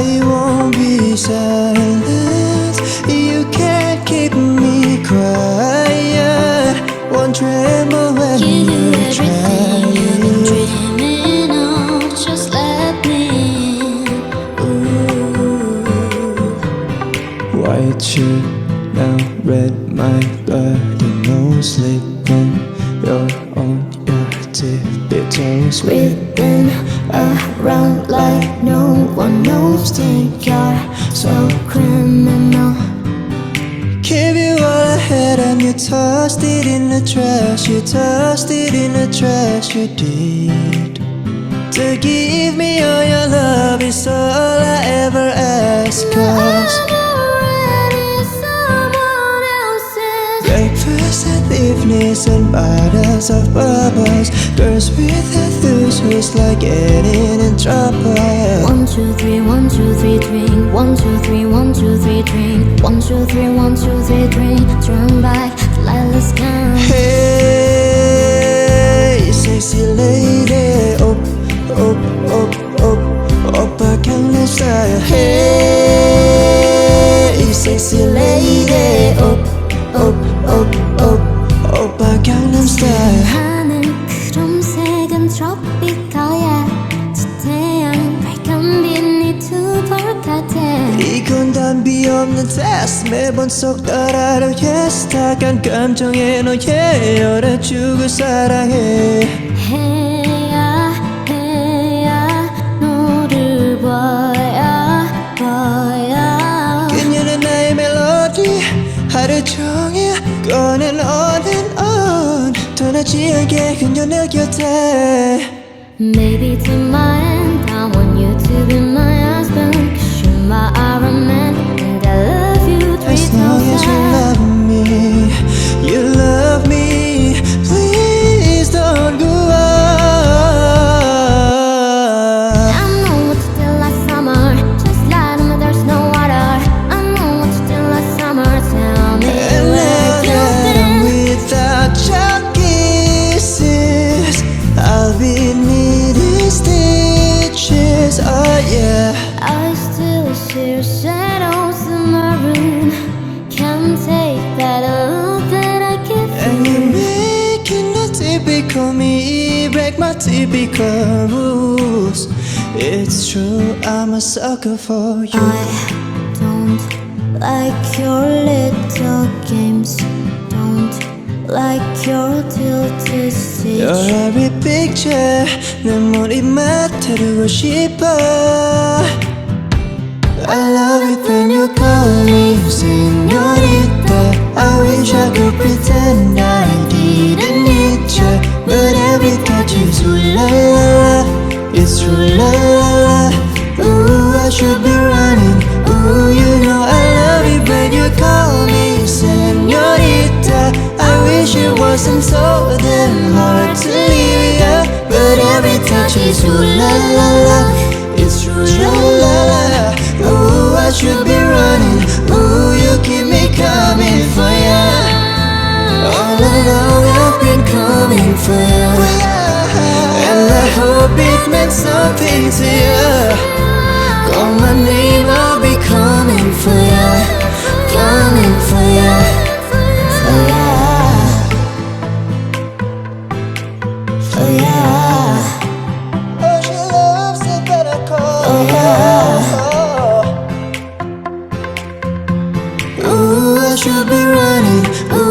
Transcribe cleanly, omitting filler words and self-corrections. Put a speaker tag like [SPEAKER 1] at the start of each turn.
[SPEAKER 1] I won't be silent. You can't keep me quiet. Won't tremble when
[SPEAKER 2] Give you
[SPEAKER 1] you
[SPEAKER 2] everything you've been
[SPEAKER 1] try.
[SPEAKER 2] dreaming of. Just let me in. Ooh.
[SPEAKER 1] White shirt, now red my body, no sleep when you're on your tippy toes.
[SPEAKER 2] Written around like no one knows. Think you're so criminal.
[SPEAKER 1] Give you all I had and you tossed it in the trash. You tossed it in the trash, you did. To give me all your love is all I ever ask. 'Cause breakfast at evenings and bottles of bubbles. Girls with enthusiasm like getting in trouble.
[SPEAKER 2] 1, 2, 3, 1, 2, 3, drink. 1, 2, 3, 1, 2, 3, drink. 1, 2, 3, 1, 2, 3, drink. Turn back, let's count.
[SPEAKER 1] Hey, sexy lady, up, up, up, up, up, I can't style. Hey, sexy lady, up, up, up, up, up, I can't style.
[SPEAKER 2] 하는 크롬색은 트로피컬이야. 태양 밝은 빛이 두 볼 같아.
[SPEAKER 1] 이건 단비 없는 테스트 매번 속 따라로 yes 탁한 감정에 너의 열어주고 사랑해.
[SPEAKER 2] 해야 너를 봐야
[SPEAKER 1] 그녀는 나의 멜로디 하루 종일 꺼낸 on and on 떠나지 않게 그녀 내 곁에.
[SPEAKER 2] Maybe to my end I want you to be my husband. 'Cause you're my Iron Man and I love you 3,000.
[SPEAKER 1] As long as you love me, you love me, please don't go on.
[SPEAKER 2] I know what you feel like summer. Just lie to me, there's no water. I know what you feel like summer. Tell me
[SPEAKER 1] And
[SPEAKER 2] where
[SPEAKER 1] now
[SPEAKER 2] you've
[SPEAKER 1] that
[SPEAKER 2] been.
[SPEAKER 1] without your kisses, I'll be needing stitches. Oh yeah.
[SPEAKER 2] I still see your shadows in my room. Can't take that look that I give
[SPEAKER 1] And
[SPEAKER 2] you.
[SPEAKER 1] you're making the typical me break my typical rules. It's true, I'm a sucker for you.
[SPEAKER 2] I don't like your little games. Don't like your tilted stitch.
[SPEAKER 1] Your every picture 내 머리맡에 두고 싶어. I love it when you call me señorita. I wish I could pretend I didn't need you, but every touch is ooh la la la. It's true la la la. Ooh, I should be running. Ooh, you know I love it when you call me señorita. I wish it wasn't so damn hard to leave you, but every touch is ooh la la la. It's true la la la. Ooh, I should be running. Ooh, you keep me coming for ya. All along I've been coming for ya, and I hope it meant something to you. Call my name, I'll be coming for ya, coming for ya, for ya, for ya. Oh, she loves it that I call her. Ooh, I should be running. Ooh,